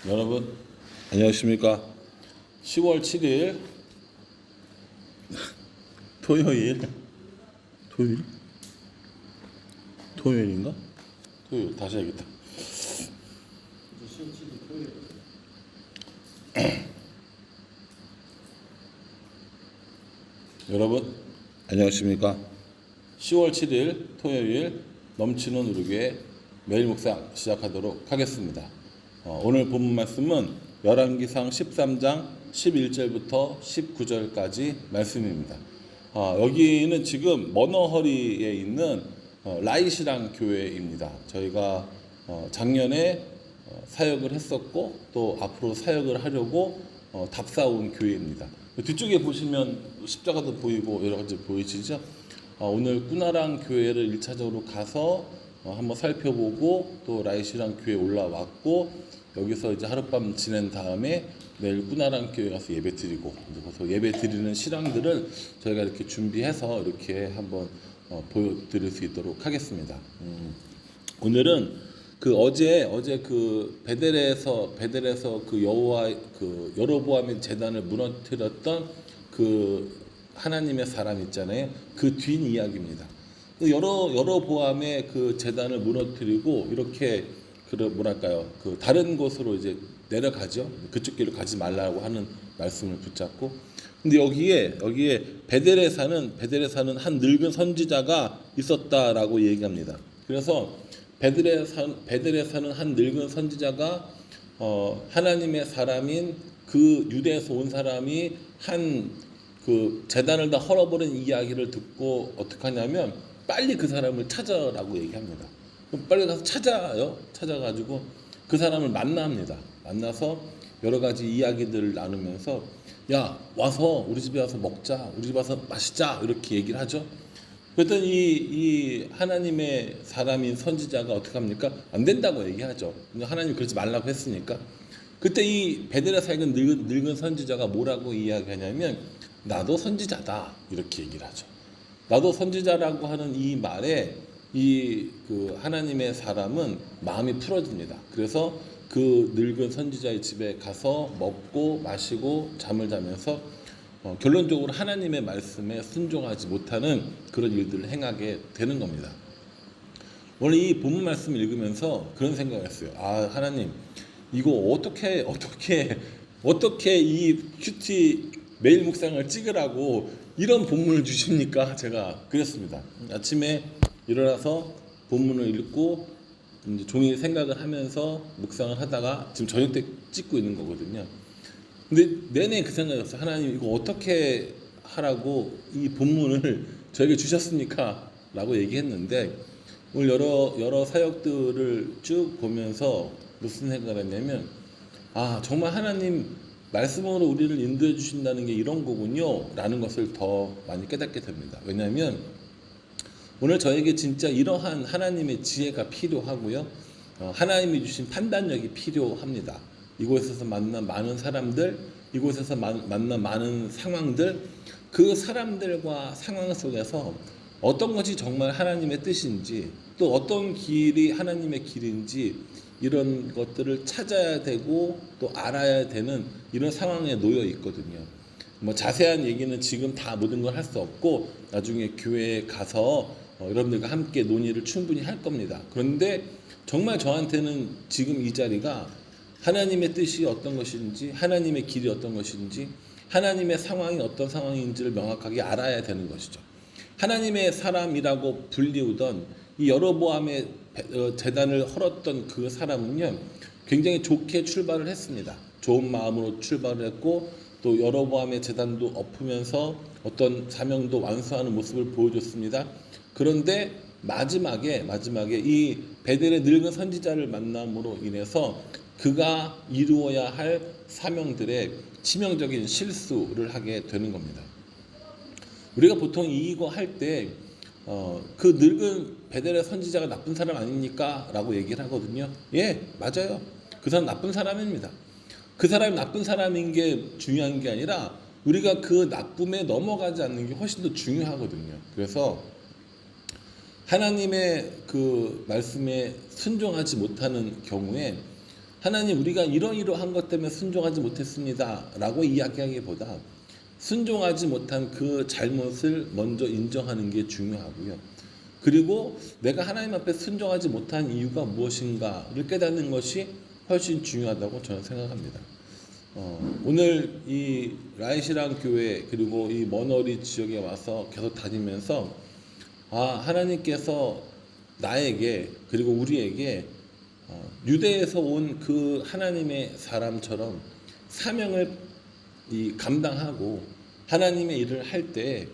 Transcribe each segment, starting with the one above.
여러분 안녕하십니까. 10월 7일 토요일 토요일인가? 토요일 다시 해야겠다. 여러분 안녕하십니까. 10월 7일 토요일 넘치는 우리교회 매일 묵상 시작하도록 하겠습니다. 오늘 본문 말씀은 열왕기상 13장 11절부터 19절까지 말씀입니다. 여기는 지금 머너허리에 있는 라이시랑 교회입니다. 저희가 작년에 사역을 했었고 또 앞으로 사역을 하려고 답사온 교회입니다. 뒤쪽에 보시면 십자가도 보이고 여러 가지 보이시죠? 오늘 꾸나랑 교회를 1차적으로 가서 한번 살펴보고 또 라이시랑 교회 올라왔고 여기서 이제 하룻밤 지낸 다음에 내일 꾸나랑 교회 가서 예배 드리고 거기서 예배 드리는 실황들을 저희가 이렇게 준비해서 이렇게 한번 보여드릴 수 있도록 하겠습니다. 오늘은 그 어제 그 베델에서 그 여호와 그 여로보암의 제단을 무너뜨렸던 그 하나님의 사람 있잖아요. 그 뒷 이야기입니다. 여로보암의 그 제단을 무너뜨리고 이렇게 그 다른 곳으로 이제 내려가죠. 그쪽 길로 가지 말라고 하는 말씀을 붙잡고. 근데 여기에 베델에 사는 한 늙은 선지자가 있었다라고 얘기합니다. 그래서 베델에 사는 한 늙은 선지자가 하나님의 사람인 그 유대에서 온 사람이 한 그 제단을 다 헐어버린 이야기를 듣고 어떻게 하냐면 빨리 그 사람을 찾아라고 얘기합니다. 빨리 가서 찾아가지고 그 사람을 만납니다. 만나서 여러 가지 이야기들을 나누면서 야 와서 우리 집에 와서 먹자, 우리 집에 와서 마시자 이렇게 얘기를 하죠. 그랬더니 이 하나님의 사람인 선지자가 어떻게 합니까? 안 된다고 얘기하죠. 하나님이 그러지 말라고 했으니까. 그때 이 베델에 살던 늙은 선지자가 뭐라고 이야기하냐면 나도 선지자다 이렇게 얘기를 하죠. 나도 선지자라고 하는 이 말에 이 그 하나님의 사람은 마음이 풀어집니다. 그래서 그 늙은 선지자의 집에 가서 먹고 마시고 잠을 자면서 결론적으로 하나님의 말씀에 순종하지 못하는 그런 일들을 행하게 되는 겁니다. 오늘 이 본문 말씀을 읽으면서 그런 생각을 했어요. 아 하나님 이거 어떻게 이 큐티 매일 묵상을 찍으라고 이런 본문을 주십니까? 제가 그랬습니다. 아침에 일어나서 본문을 읽고 이제 종일 생각을 하면서 묵상을 하다가 지금 저녁 때 찍고 있는 거거든요. 근데 내내 그 생각이었어요. 하나님 이거 어떻게 하라고 이 본문을 저에게 주셨습니까? 라고 얘기했는데 오늘 여러 사역들을 쭉 보면서 무슨 생각을 했냐면 아 정말 하나님 말씀으로 우리를 인도해 주신다는 게 이런 거군요 라는 것을 더 많이 깨닫게 됩니다. 왜냐하면 오늘 저에게 진짜 이러한 하나님의 지혜가 필요하고요. 하나님이 주신 판단력이 필요합니다. 이곳에서 만난 많은 사람들, 이곳에서 만난 많은 상황들, 그 사람들과 상황 속에서 어떤 것이 정말 하나님의 뜻인지 또 어떤 길이 하나님의 길인지 이런 것들을 찾아야 되고 또 알아야 되는 이런 상황에 놓여 있거든요. 뭐 자세한 얘기는 지금 다 모든 걸 할 수 없고 나중에 교회에 가서 여러분들과 함께 논의를 충분히 할 겁니다. 그런데 정말 저한테는 지금 이 자리가 하나님의 뜻이 어떤 것인지 하나님의 길이 어떤 것인지 하나님의 상황이 어떤 상황인지를 명확하게 알아야 되는 것이죠. 하나님의 사람이라고 불리우던 이 여로보암의 제단을 헐었던 그 사람은요 굉장히 좋게 출발을 했습니다. 좋은 마음으로 출발을 했고 또 여로보암의 제단도 엎으면서 어떤 사명도 완수하는 모습을 보여줬습니다. 그런데 마지막에 이 베델의 늙은 선지자를 만남으로 인해서 그가 이루어야 할 사명들의 치명적인 실수를 하게 되는 겁니다. 우리가 보통 이거 할 때 그 늙은 베델의 선지자가 나쁜 사람 아닙니까? 라고 얘기를 하거든요. 예, 맞아요. 그 사람 나쁜 사람입니다. 그 사람이 나쁜 사람인 게 중요한 게 아니라 우리가 그 나쁨에 넘어가지 않는 게 훨씬 더 중요하거든요. 그래서 하나님의 그 말씀에 순종하지 못하는 경우에 하나님 우리가 이러이러한 것 때문에 순종하지 못했습니다 라고 이야기하기보다 순종하지 못한 그 잘못을 먼저 인정하는 게 중요하고요. 그리고 내가 하나님 앞에 순종하지 못한 이유가 무엇인가를 깨닫는 것이 훨씬 중요하다고 저는 생각합니다. 오늘 이 라이시랑 교회 그리고 이 머너리 지역에 와서 계속 다니면서 하나님께서 나에게 그리고 우리에게 유대에서 온 그 하나님의 사람처럼 사명을 감당하고 하나님의 일을 할 때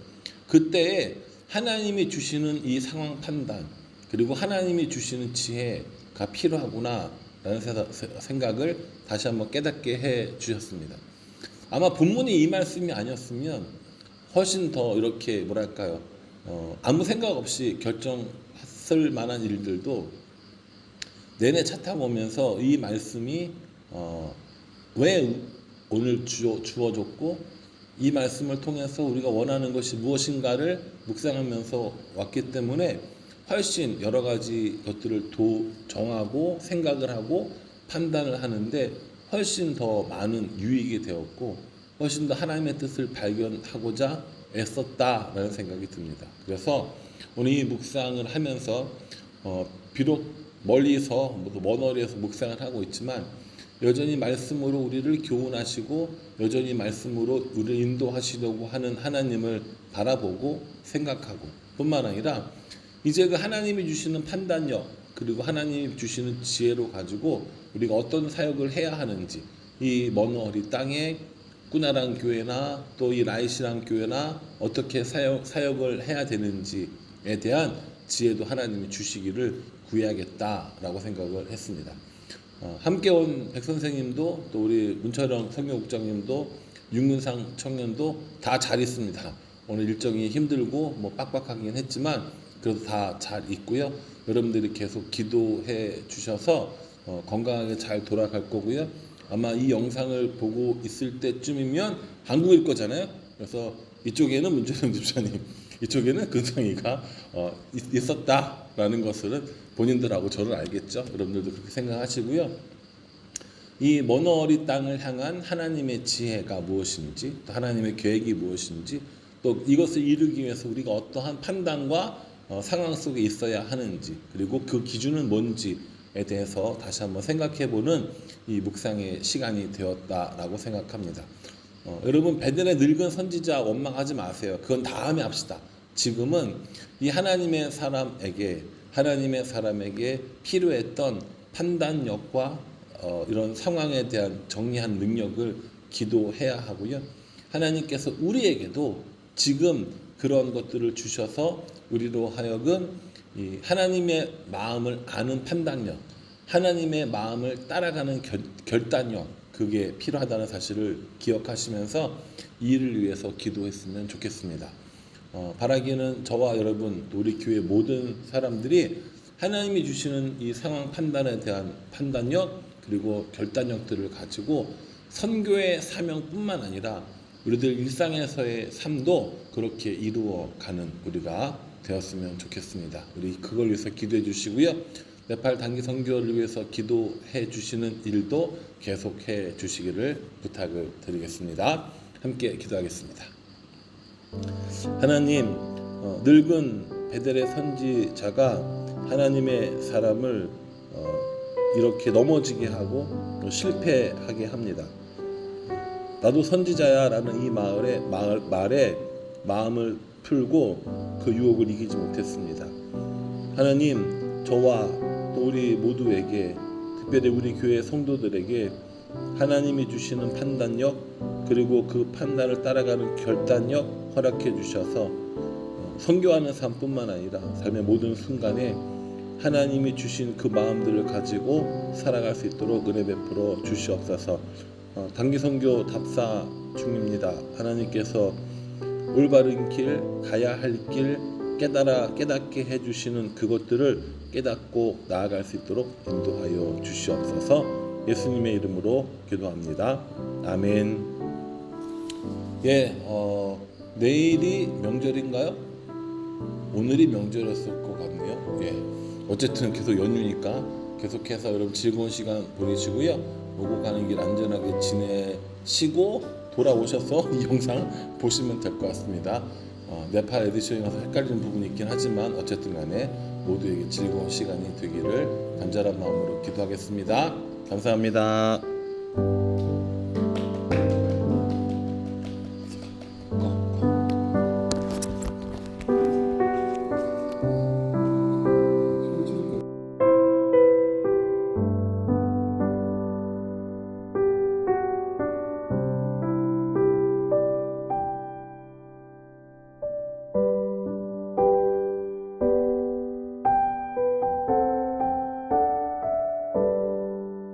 그때에 하나님이 주시는 이 상황 판단 그리고 하나님이 주시는 지혜가 필요하구나 라는 생각을 다시 한번 깨닫게 해 주셨습니다. 아마 본문이 이 말씀이 아니었으면 훨씬 더 이렇게 뭐랄까요, 아무 생각 없이 결정했을 만한 일들도 내내 차 타고 오면서 이 말씀이 왜 오늘 주어졌고 이 말씀을 통해서 우리가 원하는 것이 무엇인가를 묵상하면서 왔기 때문에 훨씬 여러 가지 것들을 정하고 생각을 하고 판단을 하는데 훨씬 더 많은 유익이 되었고 훨씬 더 하나님의 뜻을 발견하고자 애썼다라는 생각이 듭니다. 그래서 오늘 이 묵상을 하면서 비록 멀리서 머너리에서 묵상을 하고 있지만 여전히 말씀으로 우리를 교훈하시고 여전히 말씀으로 우리를 인도하시려고 하는 하나님을 바라보고 생각하고 뿐만 아니라 이제 그 하나님이 주시는 판단력 그리고 하나님이 주시는 지혜로 가지고 우리가 어떤 사역을 해야 하는지 이 머너리 땅에 꾸나랑 교회나 또 이 라이시랑 교회나 어떻게 사역을 해야 되는지에 대한 지혜도 하나님이 주시기를 구해야겠다라고 생각을 했습니다. 함께 온 백 선생님도 또 우리 문철영 성교국장님도 윤근상 청년도 다 잘 있습니다. 오늘 일정이 힘들고 빡빡하긴 했지만 그래도 다 잘 있고요. 여러분들이 계속 기도해 주셔서 건강하게 잘 돌아갈 거고요. 아마 이 영상을 보고 있을 때쯤이면 한국일 거잖아요. 그래서 이쪽에는 문철영 집사님, 이쪽에는 근성이가 있었다라는 것을 본인들하고 저는 알겠죠. 여러분들도 그렇게 생각하시고요. 이 머너리 땅을 향한 하나님의 지혜가 무엇인지 또 하나님의 계획이 무엇인지 또 이것을 이루기 위해서 우리가 어떠한 판단과 상황 속에 있어야 하는지 그리고 그 기준은 뭔지에 대해서 다시 한번 생각해보는 이 묵상의 시간이 되었다라고 생각합니다. 여러분 베델의 늙은 선지자 원망하지 마세요. 그건 다음에 합시다. 지금은 이 하나님의 사람에게 필요했던 판단력과 이런 상황에 대한 정리한 능력을 기도해야 하고요. 하나님께서 우리에게도 지금 그런 것들을 주셔서 우리로 하여금 이 하나님의 마음을 아는 판단력, 하나님의 마음을 따라가는 결단력 그게 필요하다는 사실을 기억하시면서 이 일을 위해서 기도했으면 좋겠습니다. 바라기는 저와 여러분 우리 교회 모든 사람들이 하나님이 주시는 이 상황 판단에 대한 판단력 그리고 결단력들을 가지고 선교의 사명뿐만 아니라 우리들 일상에서의 삶도 그렇게 이루어가는 우리가 되었으면 좋겠습니다. 우리 그걸 위해서 기도해 주시고요. 네팔 단기 선교를 위해서 기도해 주시는 일도 계속해 주시기를 부탁을 드리겠습니다. 함께 기도하겠습니다. 하나님, 늙은 베델의 선지자가 하나님의 사람을 이렇게 넘어지게 하고 실패하게 합니다. 나도 선지자야 라는 이 말에 마음을 풀고 그 유혹을 이기지 못했습니다. 하나님, 저와 또 우리 모두에게 특별히 우리 교회 성도들에게 하나님이 주시는 판단력 그리고 그 판단을 따라가는 결단력 허락해 주셔서 선교하는 삶뿐만 아니라 삶의 모든 순간에 하나님이 주신 그 마음들을 가지고 살아갈 수 있도록 은혜 베풀어 주시옵소서. 단기 선교 답사 중입니다. 하나님께서 올바른 길, 가야 할 길 깨닫게 해주시는 그것들을 깨닫고 나아갈 수 있도록 인도하여 주시옵소서. 예수님의 이름으로 기도합니다. 아멘. 내일이 명절인가요? 오늘이 명절이었을 것 같네요. 어쨌든 계속 연휴니까 계속해서 여러분 즐거운 시간 보내시고요. 오고 가는 길 안전하게 지내시고 돌아오셔서 이 영상 보시면 될 것 같습니다. 네팔 에디션이라서 헷갈리는 부분이 있긴 하지만 어쨌든 간에 모두에게 즐거운 시간이 되기를 간절한 마음으로 기도하겠습니다. 감사합니다.